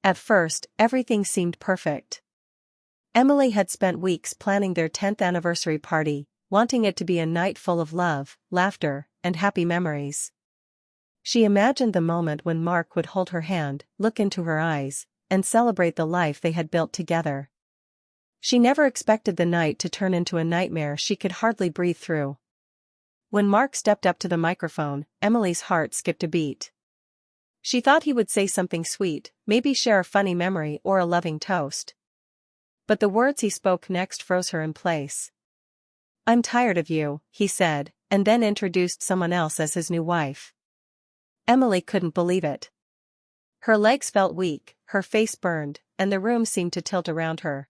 At first, everything seemed perfect. Emily had spent weeks planning their 10th anniversary party, wanting it to be a night full of love, laughter, and happy memories. She imagined the moment when Mark would hold her hand, look into her eyes, and celebrate the life they had built together. She never expected the night to turn into a nightmare she could hardly breathe through. When Mark stepped up to the microphone, Emily's heart skipped a beat. She thought he would say something sweet, maybe share a funny memory or a loving toast. But the words he spoke next froze her in place. "I'm tired of you," he said, and then introduced someone else as his new wife. Emily couldn't believe it. Her legs felt weak, her face burned, and the room seemed to tilt around her.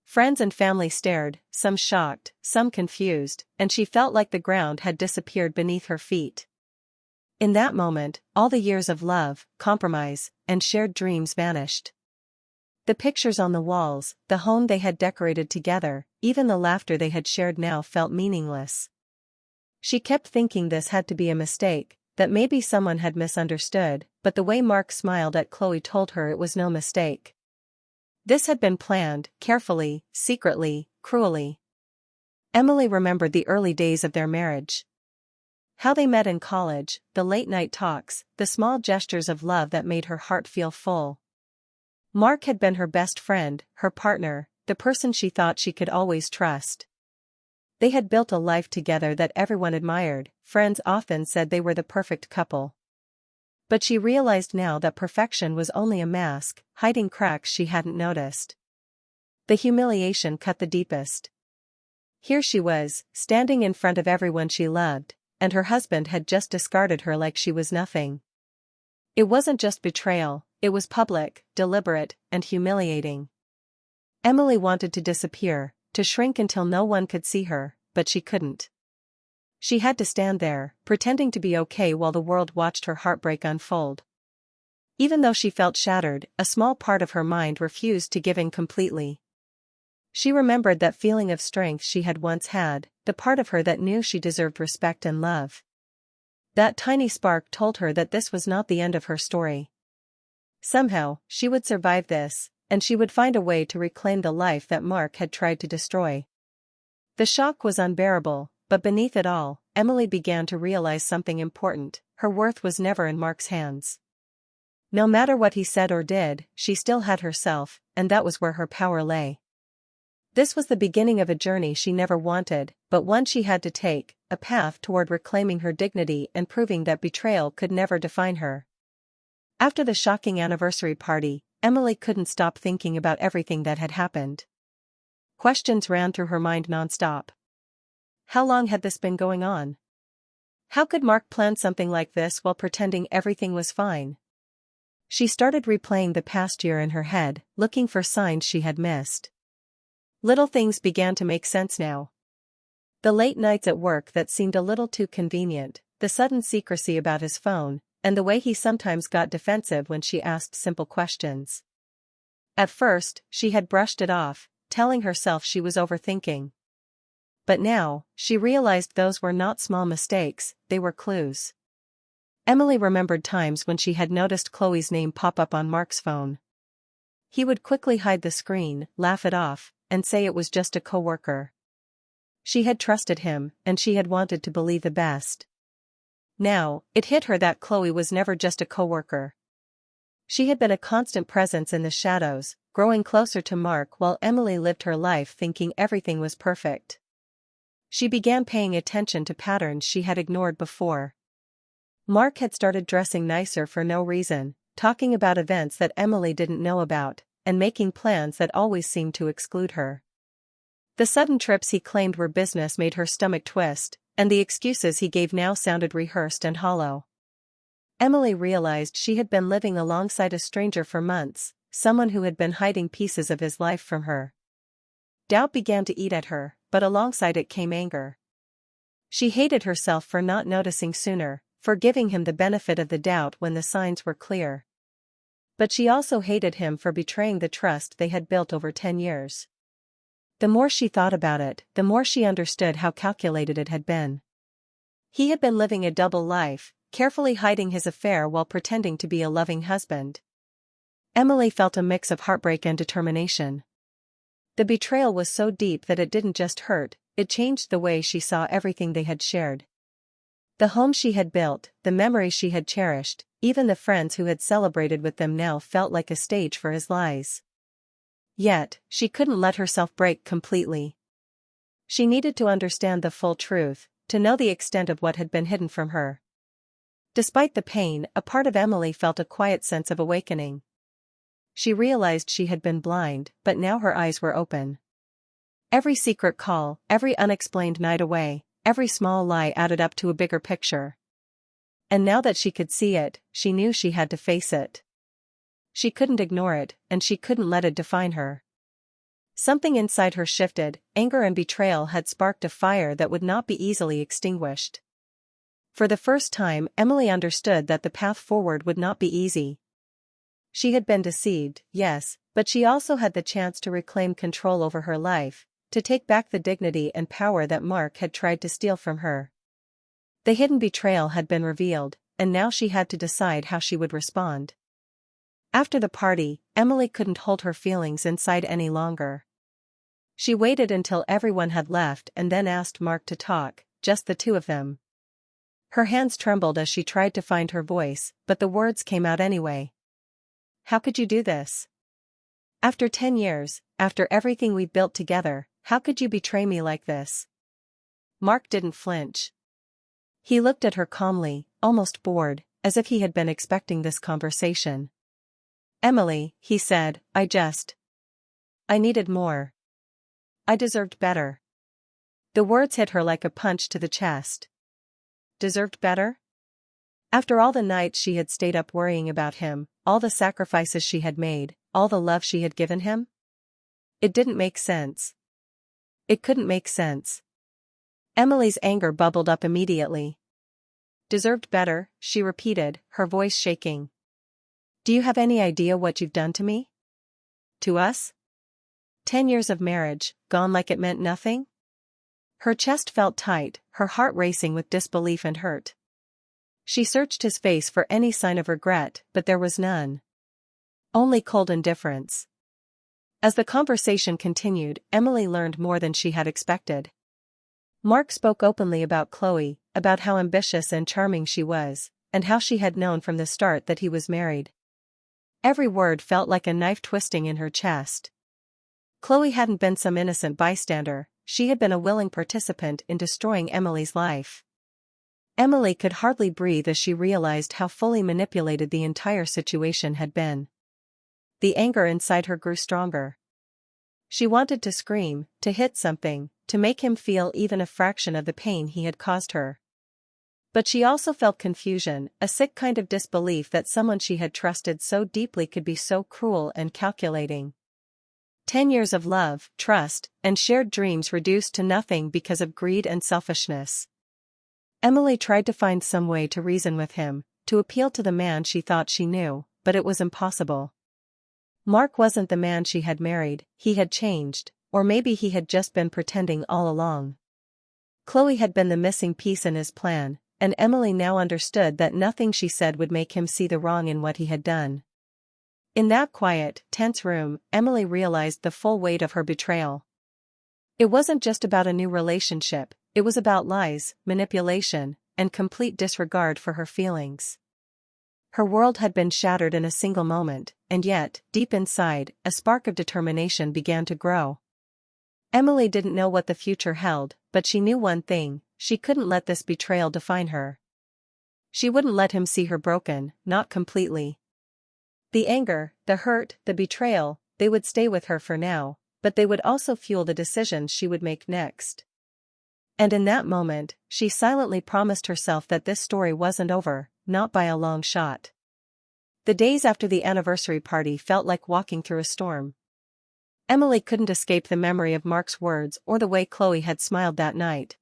Friends and family stared, some shocked, some confused, and she felt like the ground had disappeared beneath her feet. In that moment, all the years of love, compromise, and shared dreams vanished. The pictures on the walls, the home they had decorated together, even the laughter they had shared now felt meaningless. She kept thinking this had to be a mistake, that maybe someone had misunderstood, but the way Mark smiled at Chloe told her it was no mistake. This had been planned, carefully, secretly, cruelly. Emily remembered the early days of their marriage. How they met in college, the late-night talks, the small gestures of love that made her heart feel full. Mark had been her best friend, her partner, the person she thought she could always trust. They had built a life together that everyone admired, friends often said they were the perfect couple. But she realized now that perfection was only a mask, hiding cracks she hadn't noticed. The humiliation cut the deepest. Here she was, standing in front of everyone she loved, and her husband had just discarded her like she was nothing. It wasn't just betrayal, it was public, deliberate, and humiliating. Emily wanted to disappear, to shrink until no one could see her, but she couldn't. She had to stand there, pretending to be okay while the world watched her heartbreak unfold. Even though she felt shattered, a small part of her mind refused to give in completely. She remembered that feeling of strength she had once had, the part of her that knew she deserved respect and love. That tiny spark told her that this was not the end of her story. Somehow, she would survive this, and she would find a way to reclaim the life that Mark had tried to destroy. The shock was unbearable, but beneath it all, Emily began to realize something important: her worth was never in Mark's hands. No matter what he said or did, she still had herself, and that was where her power lay. This was the beginning of a journey she never wanted, but one she had to take, a path toward reclaiming her dignity and proving that betrayal could never define her. After the shocking anniversary party, Emily couldn't stop thinking about everything that had happened. Questions ran through her mind nonstop. How long had this been going on? How could Mark plan something like this while pretending everything was fine? She started replaying the past year in her head, looking for signs she had missed. Little things began to make sense now. The late nights at work that seemed a little too convenient, the sudden secrecy about his phone, and the way he sometimes got defensive when she asked simple questions. At first, she had brushed it off, telling herself she was overthinking. But now, she realized those were not small mistakes, they were clues. Emily remembered times when she had noticed Chloe's name pop up on Mark's phone. He would quickly hide the screen, laugh it off, and say it was just a coworker. She had trusted him, and she had wanted to believe the best. Now, it hit her that Chloe was never just a coworker. She had been a constant presence in the shadows, growing closer to Mark while Emily lived her life thinking everything was perfect. She began paying attention to patterns she had ignored before. Mark had started dressing nicer for no reason, talking about events that Emily didn't know about, and making plans that always seemed to exclude her. The sudden trips he claimed were business made her stomach twist, and the excuses he gave now sounded rehearsed and hollow. Emily realized she had been living alongside a stranger for months, someone who had been hiding pieces of his life from her. Doubt began to eat at her, but alongside it came anger. She hated herself for not noticing sooner, for giving him the benefit of the doubt when the signs were clear. But she also hated him for betraying the trust they had built over 10 years. The more she thought about it, the more she understood how calculated it had been. He had been living a double life, carefully hiding his affair while pretending to be a loving husband. Emily felt a mix of heartbreak and determination. The betrayal was so deep that it didn't just hurt, it changed the way she saw everything they had shared. The home she had built, the memories she had cherished, even the friends who had celebrated with them now felt like a stage for his lies. Yet, she couldn't let herself break completely. She needed to understand the full truth, to know the extent of what had been hidden from her. Despite the pain, a part of Emily felt a quiet sense of awakening. She realized she had been blind, but now her eyes were open. Every secret call, every unexplained night away, every small lie added up to a bigger picture. And now that she could see it, she knew she had to face it. She couldn't ignore it, and she couldn't let it define her. Something inside her shifted, anger and betrayal had sparked a fire that would not be easily extinguished. For the first time, Emily understood that the path forward would not be easy. She had been deceived, yes, but she also had the chance to reclaim control over her life, to take back the dignity and power that Mark had tried to steal from her. The hidden betrayal had been revealed, and now she had to decide how she would respond. After the party, Emily couldn't hold her feelings inside any longer. She waited until everyone had left and then asked Mark to talk, just the two of them. Her hands trembled as she tried to find her voice, but the words came out anyway. "How could you do this? After 10 years, after everything we built together, how could you betray me like this?" Mark didn't flinch. He looked at her calmly, almost bored, as if he had been expecting this conversation. "Emily," he said, I needed more. I deserved better." The words hit her like a punch to the chest. Deserved better? After all the nights she had stayed up worrying about him, all the sacrifices she had made, all the love she had given him? It didn't make sense. It couldn't make sense. Emily's anger bubbled up immediately. "Deserved better," she repeated, her voice shaking. "Do you have any idea what you've done to me? To us? 10 years of marriage, gone like it meant nothing?" Her chest felt tight, her heart racing with disbelief and hurt. She searched his face for any sign of regret, but there was none. Only cold indifference. As the conversation continued, Emily learned more than she had expected. Mark spoke openly about Chloe, about how ambitious and charming she was, and how she had known from the start that he was married. Every word felt like a knife twisting in her chest. Chloe hadn't been some innocent bystander, she had been a willing participant in destroying Emily's life. Emily could hardly breathe as she realized how fully manipulated the entire situation had been. The anger inside her grew stronger. She wanted to scream, to hit something, to make him feel even a fraction of the pain he had caused her. But she also felt confusion, a sick kind of disbelief that someone she had trusted so deeply could be so cruel and calculating. 10 years of love, trust, and shared dreams reduced to nothing because of greed and selfishness. Emily tried to find some way to reason with him, to appeal to the man she thought she knew, but it was impossible. Mark wasn't the man she had married, he had changed, or maybe he had just been pretending all along. Chloe had been the missing piece in his plan, and Emily now understood that nothing she said would make him see the wrong in what he had done. In that quiet, tense room, Emily realized the full weight of her betrayal. It wasn't just about a new relationship, it was about lies, manipulation, and complete disregard for her feelings. Her world had been shattered in a single moment, and yet, deep inside, a spark of determination began to grow. Emily didn't know what the future held, but she knew one thing: she couldn't let this betrayal define her. She wouldn't let him see her broken, not completely. The anger, the hurt, the betrayal, they would stay with her for now, but they would also fuel the decisions she would make next. And in that moment, she silently promised herself that this story wasn't over, not by a long shot. The days after the anniversary party felt like walking through a storm. Emily couldn't escape the memory of Mark's words or the way Chloe had smiled that night.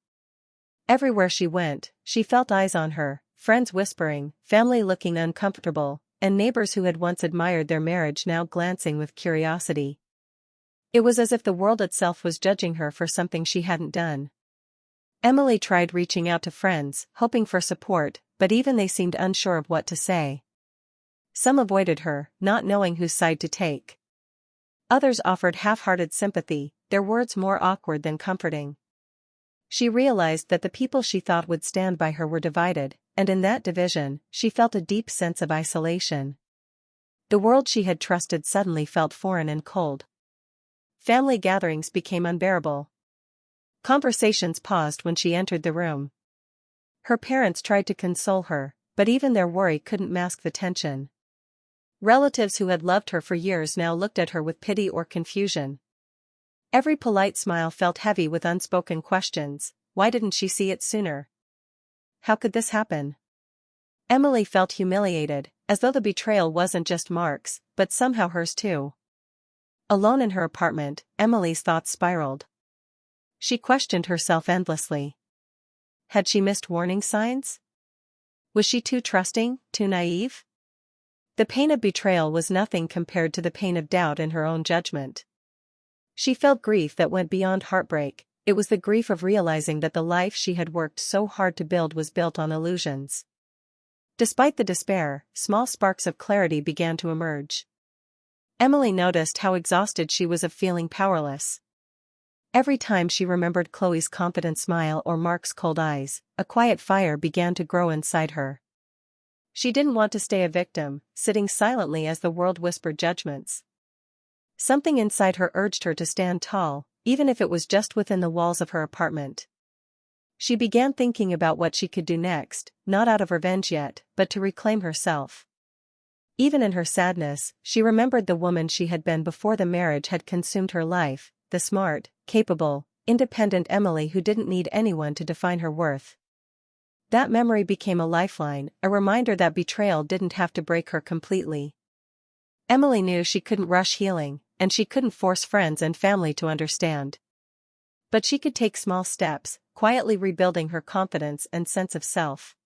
Everywhere she went, she felt eyes on her, friends whispering, family looking uncomfortable, and neighbors who had once admired their marriage now glancing with curiosity. It was as if the world itself was judging her for something she hadn't done. Emily tried reaching out to friends, hoping for support, but even they seemed unsure of what to say. Some avoided her, not knowing whose side to take. Others offered half-hearted sympathy, their words more awkward than comforting. She realized that the people she thought would stand by her were divided, and in that division, she felt a deep sense of isolation. The world she had trusted suddenly felt foreign and cold. Family gatherings became unbearable. Conversations paused when she entered the room. Her parents tried to console her, but even their worry couldn't mask the tension. Relatives who had loved her for years now looked at her with pity or confusion. Every polite smile felt heavy with unspoken questions. Why didn't she see it sooner? How could this happen? Emily felt humiliated, as though the betrayal wasn't just Mark's, but somehow hers too. Alone in her apartment, Emily's thoughts spiraled. She questioned herself endlessly. Had she missed warning signs? Was she too trusting, too naive? The pain of betrayal was nothing compared to the pain of doubt in her own judgment. She felt grief that went beyond heartbreak. It was the grief of realizing that the life she had worked so hard to build was built on illusions. Despite the despair, small sparks of clarity began to emerge. Emily noticed how exhausted she was of feeling powerless. Every time she remembered Chloe's confident smile or Mark's cold eyes, a quiet fire began to grow inside her. She didn't want to stay a victim, sitting silently as the world whispered judgments. Something inside her urged her to stand tall, even if it was just within the walls of her apartment. She began thinking about what she could do next, not out of revenge yet, but to reclaim herself. Even in her sadness, she remembered the woman she had been before the marriage had consumed her life, the smart, capable, independent Emily who didn't need anyone to define her worth. That memory became a lifeline, a reminder that betrayal didn't have to break her completely. Emily knew she couldn't rush healing, and she couldn't force friends and family to understand. But she could take small steps, quietly rebuilding her confidence and sense of self.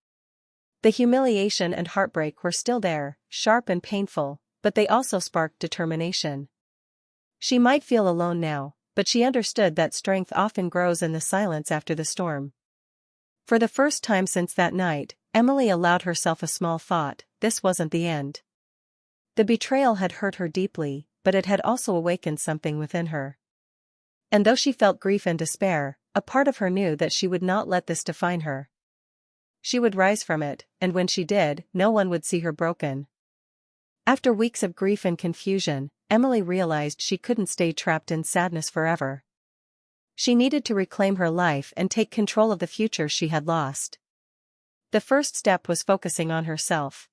The humiliation and heartbreak were still there, sharp and painful, but they also sparked determination. She might feel alone now, but she understood that strength often grows in the silence after the storm. For the first time since that night, Emily allowed herself a small thought: this wasn't the end. The betrayal had hurt her deeply, but it had also awakened something within her. And though she felt grief and despair, a part of her knew that she would not let this define her. She would rise from it, and when she did, no one would see her broken. After weeks of grief and confusion, Emily realized she couldn't stay trapped in sadness forever. She needed to reclaim her life and take control of the future she had lost. The first step was focusing on herself.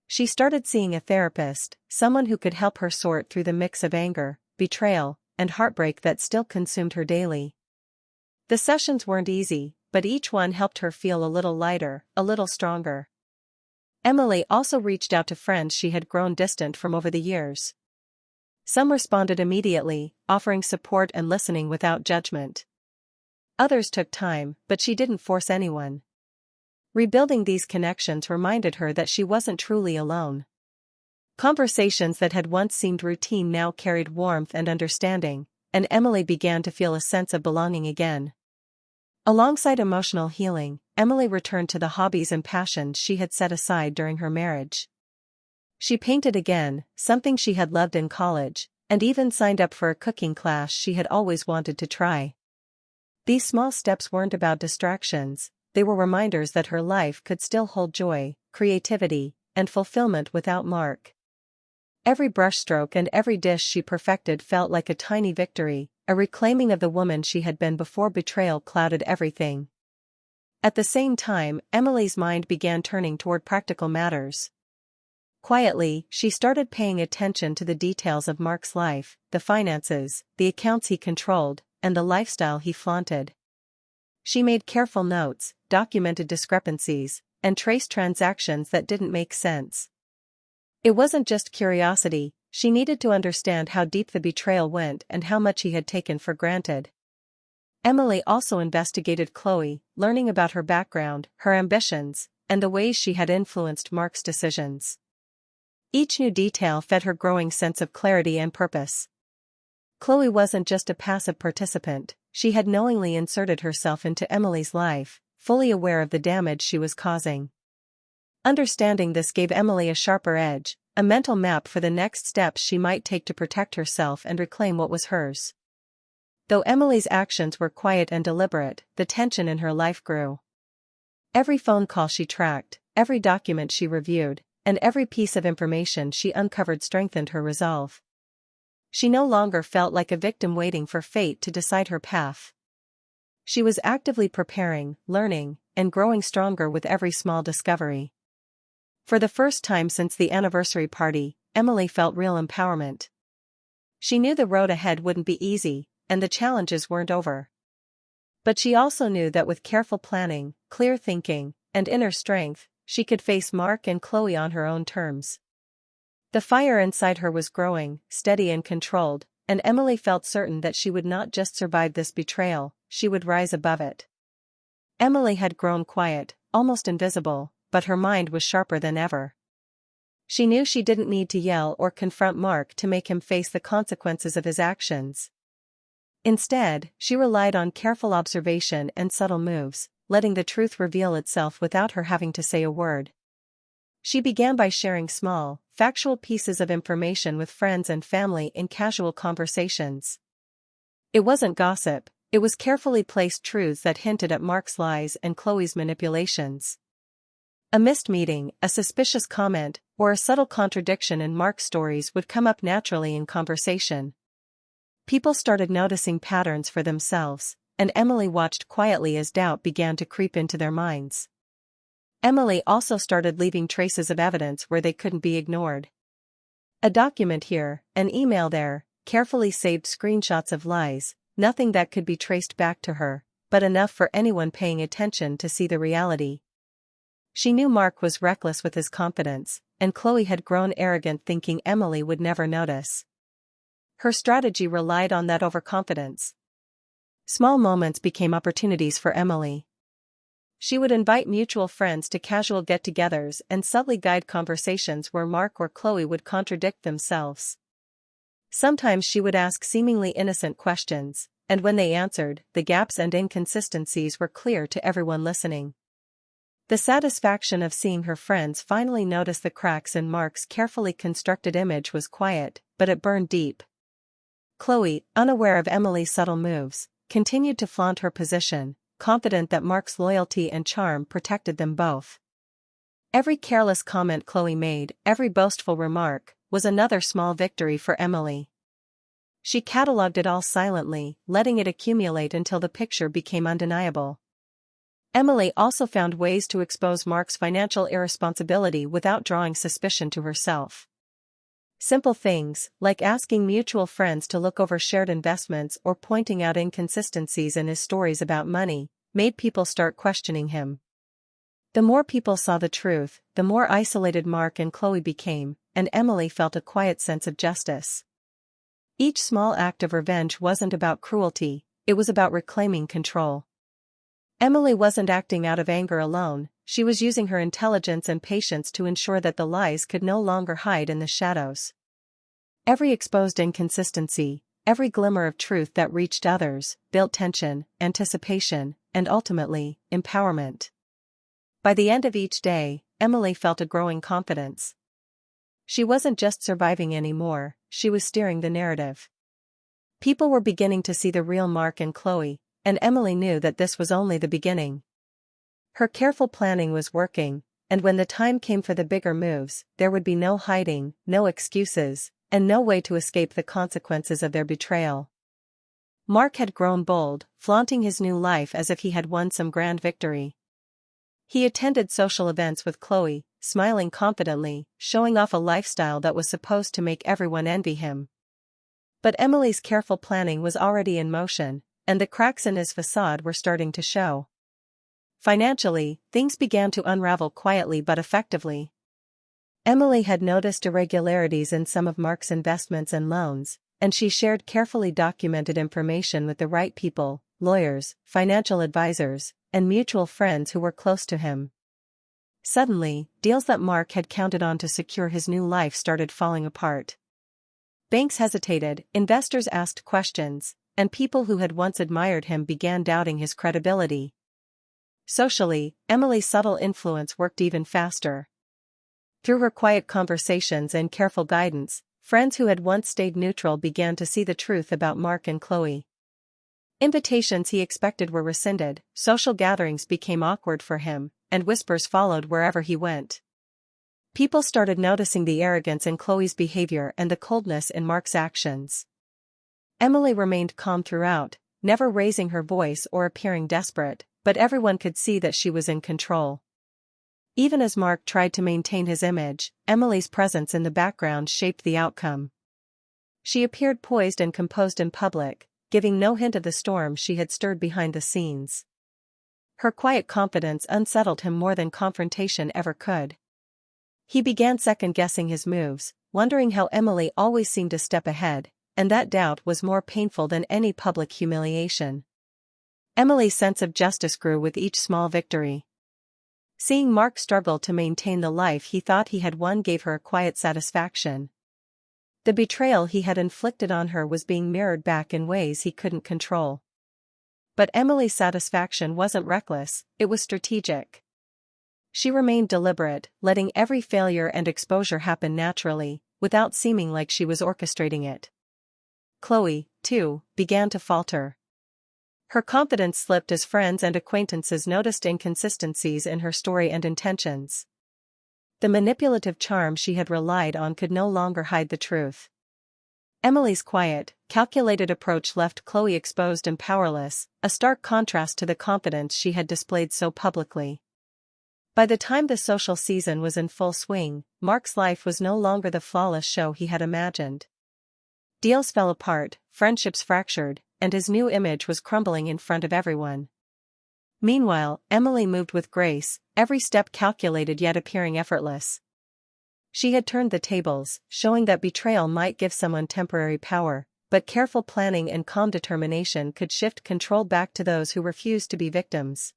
She started seeing a therapist, someone who could help her sort through the mix of anger, betrayal, and heartbreak that still consumed her daily. The sessions weren't easy, but each one helped her feel a little lighter, a little stronger. Emily also reached out to friends she had grown distant from over the years. Some responded immediately, offering support and listening without judgment. Others took time, but she didn't force anyone. Rebuilding these connections reminded her that she wasn't truly alone. Conversations that had once seemed routine now carried warmth and understanding, and Emily began to feel a sense of belonging again. Alongside emotional healing, Emily returned to the hobbies and passions she had set aside during her marriage. She painted again, something she had loved in college, and even signed up for a cooking class she had always wanted to try. These small steps weren't about distractions, they were reminders that her life could still hold joy, creativity, and fulfillment without Mark. Every brushstroke and every dish she perfected felt like a tiny victory, a reclaiming of the woman she had been before betrayal clouded everything. At the same time, Emily's mind began turning toward practical matters. Quietly, she started paying attention to the details of Mark's life, the finances, the accounts he controlled, and the lifestyle he flaunted. She made careful notes, documented discrepancies, and traced transactions that didn't make sense. It wasn't just curiosity, she needed to understand how deep the betrayal went and how much he had taken for granted. Emily also investigated Chloe, learning about her background, her ambitions, and the ways she had influenced Mark's decisions. Each new detail fed her growing sense of clarity and purpose. Chloe wasn't just a passive participant, she had knowingly inserted herself into Emily's life, fully aware of the damage she was causing. Understanding this gave Emily a sharper edge, a mental map for the next steps she might take to protect herself and reclaim what was hers. Though Emily's actions were quiet and deliberate, the tension in her life grew. Every phone call she tracked, every document she reviewed, and every piece of information she uncovered strengthened her resolve. She no longer felt like a victim waiting for fate to decide her path. She was actively preparing, learning, and growing stronger with every small discovery. For the first time since the anniversary party, Emily felt real empowerment. She knew the road ahead wouldn't be easy, and the challenges weren't over. But she also knew that with careful planning, clear thinking, and inner strength, she could face Mark and Chloe on her own terms. The fire inside her was growing, steady and controlled, and Emily felt certain that she would not just survive this betrayal, she would rise above it. Emily had grown quiet, almost invisible, but her mind was sharper than ever. She knew she didn't need to yell or confront Mark to make him face the consequences of his actions. Instead, she relied on careful observation and subtle moves, letting the truth reveal itself without her having to say a word. She began by sharing small, factual pieces of information with friends and family in casual conversations. It wasn't gossip, it was carefully placed truths that hinted at Mark's lies and Chloe's manipulations. A missed meeting, a suspicious comment, or a subtle contradiction in Mark's stories would come up naturally in conversation. People started noticing patterns for themselves, and Emily watched quietly as doubt began to creep into their minds. Emily also started leaving traces of evidence where they couldn't be ignored. A document here, an email there, carefully saved screenshots of lies, nothing that could be traced back to her, but enough for anyone paying attention to see the reality. She knew Mark was reckless with his confidence, and Chloe had grown arrogant thinking Emily would never notice. Her strategy relied on that overconfidence. Small moments became opportunities for Emily. She would invite mutual friends to casual get-togethers and subtly guide conversations where Mark or Chloe would contradict themselves. Sometimes she would ask seemingly innocent questions, and when they answered, the gaps and inconsistencies were clear to everyone listening. The satisfaction of seeing her friends finally notice the cracks in Mark's carefully constructed image was quiet, but it burned deep. Chloe, unaware of Emily's subtle moves, continued to flaunt her position, confident that Mark's loyalty and charm protected them both. Every careless comment Chloe made, every boastful remark, was another small victory for Emily. She catalogued it all silently, letting it accumulate until the picture became undeniable. Emily also found ways to expose Mark's financial irresponsibility without drawing suspicion to herself. Simple things, like asking mutual friends to look over shared investments or pointing out inconsistencies in his stories about money, made people start questioning him. The more people saw the truth, the more isolated Mark and Chloe became, and Emily felt a quiet sense of justice. Each small act of revenge wasn't about cruelty, it was about reclaiming control. Emily wasn't acting out of anger alone, she was using her intelligence and patience to ensure that the lies could no longer hide in the shadows. Every exposed inconsistency, every glimmer of truth that reached others, built tension, anticipation, and ultimately, empowerment. By the end of each day, Emily felt a growing confidence. She wasn't just surviving anymore, she was steering the narrative. People were beginning to see the real Mark and Chloe, and Emily knew that this was only the beginning. Her careful planning was working, and when the time came for the bigger moves, there would be no hiding, no excuses, and no way to escape the consequences of their betrayal. Mark had grown bold, flaunting his new life as if he had won some grand victory. He attended social events with Chloe, smiling confidently, showing off a lifestyle that was supposed to make everyone envy him. But Emily's careful planning was already in motion, and the cracks in his facade were starting to show. Financially, things began to unravel quietly but effectively. Emily had noticed irregularities in some of Mark's investments and loans, and she shared carefully documented information with the right people, lawyers, financial advisors, and mutual friends who were close to him. Suddenly, deals that Mark had counted on to secure his new life started falling apart. Banks hesitated, investors asked questions, and people who had once admired him began doubting his credibility. Socially, Emily's subtle influence worked even faster. Through her quiet conversations and careful guidance, friends who had once stayed neutral began to see the truth about Mark and Chloe. Invitations he expected were rescinded, social gatherings became awkward for him, and whispers followed wherever he went. People started noticing the arrogance in Chloe's behavior and the coldness in Mark's actions. Emily remained calm throughout, never raising her voice or appearing desperate, but everyone could see that she was in control. Even as Mark tried to maintain his image, Emily's presence in the background shaped the outcome. She appeared poised and composed in public, giving no hint of the storm she had stirred behind the scenes. Her quiet confidence unsettled him more than confrontation ever could. He began second-guessing his moves, wondering how Emily always seemed a step ahead, and that doubt was more painful than any public humiliation. Emily's sense of justice grew with each small victory. Seeing Mark struggle to maintain the life he thought he had won gave her a quiet satisfaction. The betrayal he had inflicted on her was being mirrored back in ways he couldn't control. But Emily's satisfaction wasn't reckless, it was strategic. She remained deliberate, letting every failure and exposure happen naturally, without seeming like she was orchestrating it. Chloe, too, began to falter. Her confidence slipped as friends and acquaintances noticed inconsistencies in her story and intentions. The manipulative charm she had relied on could no longer hide the truth. Emily's quiet, calculated approach left Chloe exposed and powerless, a stark contrast to the confidence she had displayed so publicly. By the time the social season was in full swing, Mark's life was no longer the flawless show he had imagined. Deals fell apart, friendships fractured, and his new image was crumbling in front of everyone. Meanwhile, Emily moved with grace, every step calculated yet appearing effortless. She had turned the tables, showing that betrayal might give someone temporary power, but careful planning and calm determination could shift control back to those who refused to be victims.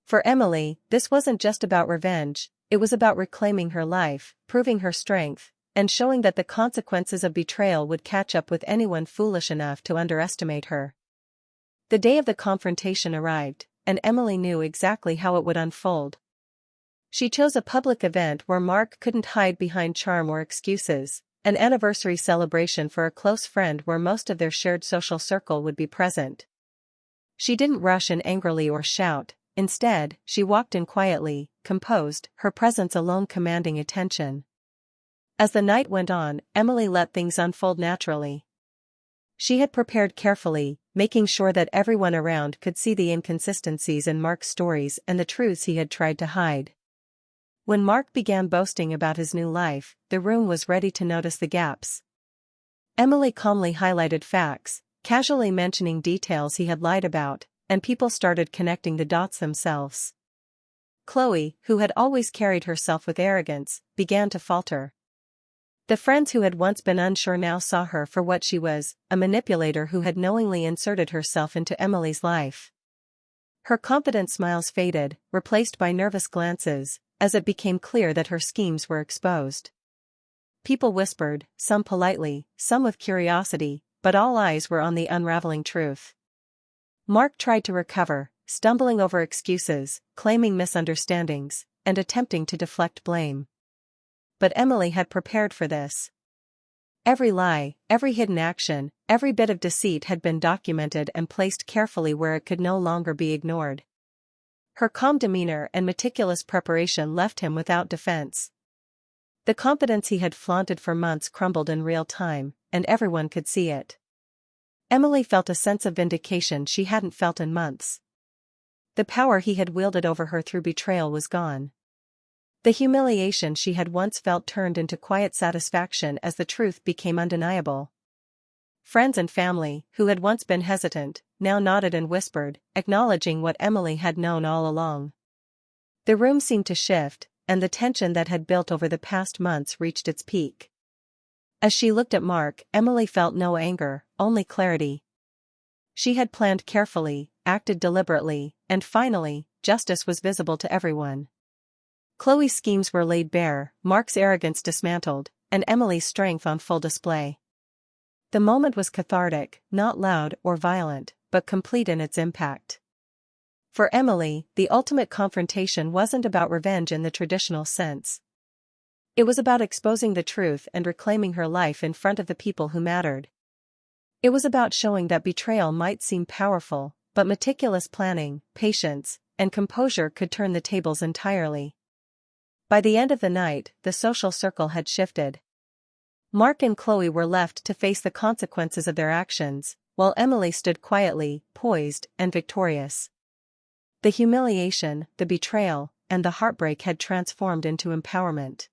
For Emily, this wasn't just about revenge, it was about reclaiming her life, proving her strength, and showing that the consequences of betrayal would catch up with anyone foolish enough to underestimate her. The day of the confrontation arrived, and Emily knew exactly how it would unfold. She chose a public event where Mark couldn't hide behind charm or excuses, an anniversary celebration for a close friend where most of their shared social circle would be present. She didn't rush in angrily or shout, instead, she walked in quietly, composed, her presence alone commanding attention. As the night went on, Emily let things unfold naturally. She had prepared carefully, making sure that everyone around could see the inconsistencies in Mark's stories and the truths he had tried to hide. When Mark began boasting about his new life, the room was ready to notice the gaps. Emily calmly highlighted facts, casually mentioning details he had lied about, and people started connecting the dots themselves. Chloe, who had always carried herself with arrogance, began to falter. The friends who had once been unsure now saw her for what she was, a manipulator who had knowingly inserted herself into Emily's life. Her confident smiles faded, replaced by nervous glances, as it became clear that her schemes were exposed. People whispered, some politely, some with curiosity, but all eyes were on the unraveling truth. Mark tried to recover, stumbling over excuses, claiming misunderstandings, and attempting to deflect blame. But Emily had prepared for this. Every lie, every hidden action, every bit of deceit had been documented and placed carefully where it could no longer be ignored. Her calm demeanor and meticulous preparation left him without defense. The confidence he had flaunted for months crumbled in real time, and everyone could see it. Emily felt a sense of vindication she hadn't felt in months. The power he had wielded over her through betrayal was gone. The humiliation she had once felt turned into quiet satisfaction as the truth became undeniable. Friends and family, who had once been hesitant, now nodded and whispered, acknowledging what Emily had known all along. The room seemed to shift, and the tension that had built over the past months reached its peak. As she looked at Mark, Emily felt no anger, only clarity. She had planned carefully, acted deliberately, and finally, justice was visible to everyone. Chloe's schemes were laid bare, Mark's arrogance dismantled, and Emily's strength on full display. The moment was cathartic, not loud or violent, but complete in its impact. For Emily, the ultimate confrontation wasn't about revenge in the traditional sense. It was about exposing the truth and reclaiming her life in front of the people who mattered. It was about showing that betrayal might seem powerful, but meticulous planning, patience, and composure could turn the tables entirely. By the end of the night, the social circle had shifted. Mark and Chloe were left to face the consequences of their actions, while Emily stood quietly, poised, and victorious. The humiliation, the betrayal, and the heartbreak had transformed into empowerment.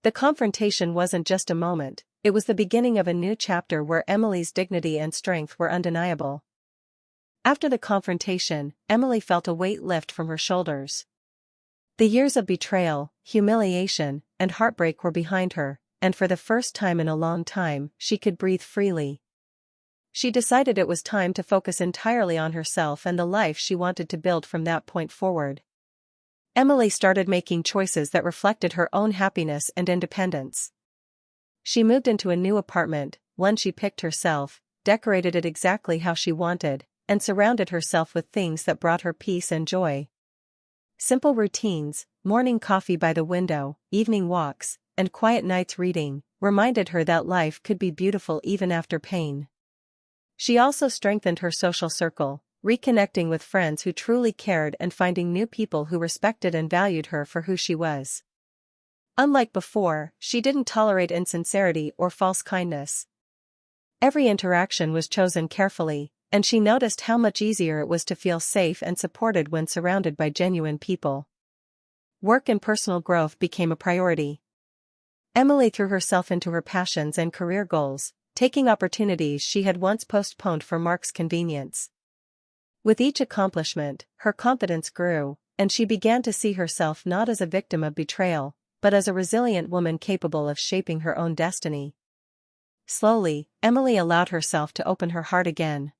The confrontation wasn't just a moment, it was the beginning of a new chapter where Emily's dignity and strength were undeniable. After the confrontation, Emily felt a weight lift from her shoulders. The years of betrayal, humiliation, and heartbreak were behind her, and for the first time in a long time, she could breathe freely. She decided it was time to focus entirely on herself and the life she wanted to build from that point forward. Emily started making choices that reflected her own happiness and independence. She moved into a new apartment, one she picked herself, decorated it exactly how she wanted, and surrounded herself with things that brought her peace and joy. Simple routines, morning coffee by the window, evening walks, and quiet nights reading, reminded her that life could be beautiful even after pain. She also strengthened her social circle, reconnecting with friends who truly cared and finding new people who respected and valued her for who she was. Unlike before, she didn't tolerate insincerity or false kindness. Every interaction was chosen carefully, and she noticed how much easier it was to feel safe and supported when surrounded by genuine people. Work and personal growth became a priority. Emily threw herself into her passions and career goals, taking opportunities she had once postponed for Mark's convenience. With each accomplishment, her confidence grew, and she began to see herself not as a victim of betrayal, but as a resilient woman capable of shaping her own destiny. Slowly, Emily allowed herself to open her heart again.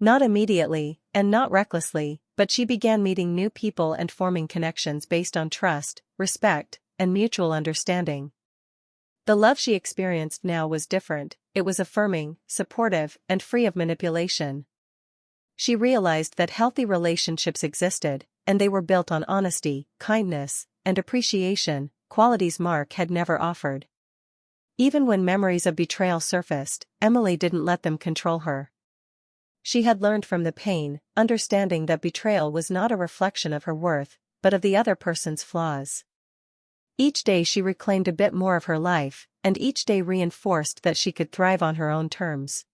Not immediately, and not recklessly, but she began meeting new people and forming connections based on trust, respect, and mutual understanding. The love she experienced now was different, it was affirming, supportive, and free of manipulation. She realized that healthy relationships existed, and they were built on honesty, kindness, and appreciation, qualities Mark had never offered. Even when memories of betrayal surfaced, Emily didn't let them control her. She had learned from the pain, understanding that betrayal was not a reflection of her worth, but of the other person's flaws. Each day she reclaimed a bit more of her life, and each day reinforced that she could thrive on her own terms.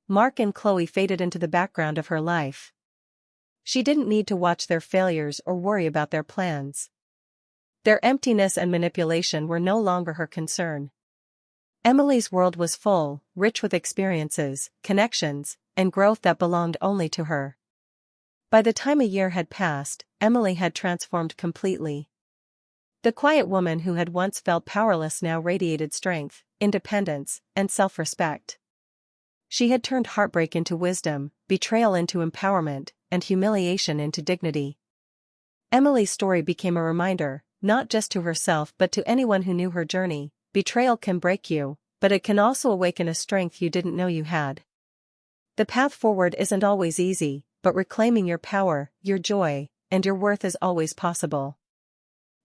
Mark and Chloe faded into the background of her life. She didn't need to watch their failures or worry about their plans. Their emptiness and manipulation were no longer her concern. Emily's world was full, rich with experiences, connections, and growth that belonged only to her. By the time a year had passed, Emily had transformed completely. The quiet woman who had once felt powerless now radiated strength, independence, and self-respect. She had turned heartbreak into wisdom, betrayal into empowerment, and humiliation into dignity. Emily's story became a reminder, not just to herself but to anyone who knew her journey: betrayal can break you, but it can also awaken a strength you didn't know you had. The path forward isn't always easy, but reclaiming your power, your joy, and your worth is always possible.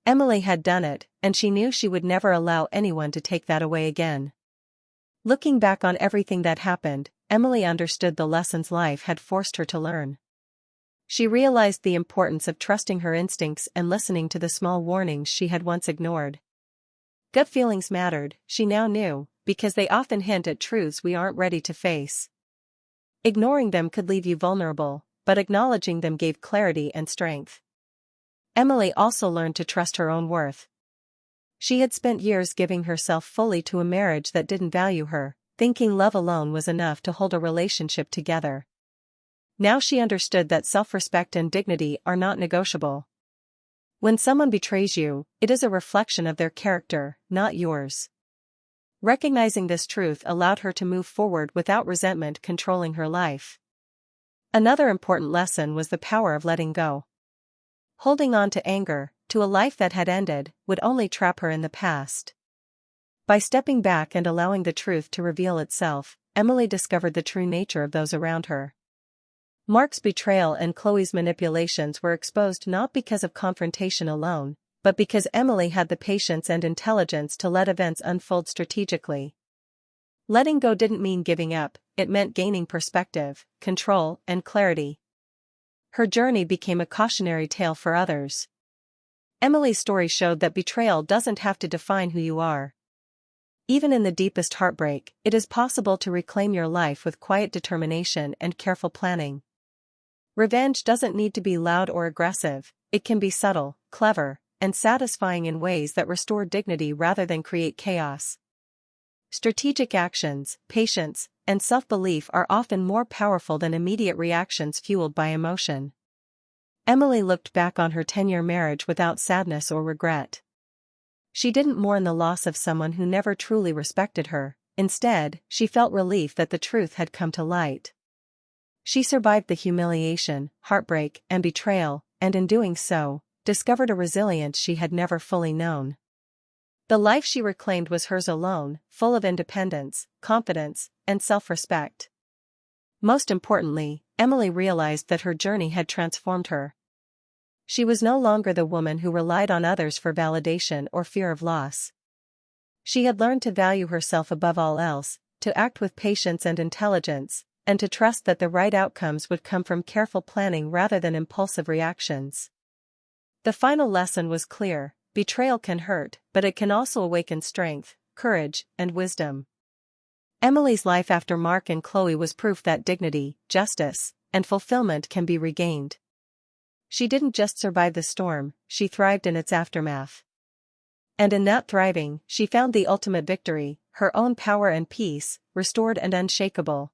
Emily had done it, and she knew she would never allow anyone to take that away again. Looking back on everything that happened, Emily understood the lessons life had forced her to learn. She realized the importance of trusting her instincts and listening to the small warnings she had once ignored. Gut feelings mattered, she now knew, because they often hint at truths we aren't ready to face. Ignoring them could leave you vulnerable, but acknowledging them gave clarity and strength. Emily also learned to trust her own worth. She had spent years giving herself fully to a marriage that didn't value her, thinking love alone was enough to hold a relationship together. Now she understood that self-respect and dignity are not negotiable. When someone betrays you, it is a reflection of their character, not yours. Recognizing this truth allowed her to move forward without resentment controlling her life. Another important lesson was the power of letting go. Holding on to anger, to a life that had ended, would only trap her in the past. By stepping back and allowing the truth to reveal itself, Emily discovered the true nature of those around her. Mark's betrayal and Chloe's manipulations were exposed not because of confrontation alone, but because Emily had the patience and intelligence to let events unfold strategically. Letting go didn't mean giving up, it meant gaining perspective, control, and clarity. Her journey became a cautionary tale for others. Emily's story showed that betrayal doesn't have to define who you are. Even in the deepest heartbreak, it is possible to reclaim your life with quiet determination and careful planning. Revenge doesn't need to be loud or aggressive, it can be subtle, clever, and satisfying in ways that restore dignity rather than create chaos. Strategic actions, patience, and self-belief are often more powerful than immediate reactions fueled by emotion. Emily looked back on her 10-year marriage without sadness or regret. She didn't mourn the loss of someone who never truly respected her, instead, she felt relief that the truth had come to light. She survived the humiliation, heartbreak, and betrayal, and in doing so, discovered a resilience she had never fully known. The life she reclaimed was hers alone, full of independence, confidence, and self-respect. Most importantly, Emily realized that her journey had transformed her. She was no longer the woman who relied on others for validation or fear of loss. She had learned to value herself above all else, to act with patience and intelligence, and to trust that the right outcomes would come from careful planning rather than impulsive reactions. The final lesson was clear: betrayal can hurt, but it can also awaken strength, courage, and wisdom. Emily's life after Mark and Chloe was proof that dignity, justice, and fulfillment can be regained. She didn't just survive the storm, she thrived in its aftermath. And in that thriving, she found the ultimate victory, her own power and peace, restored and unshakable.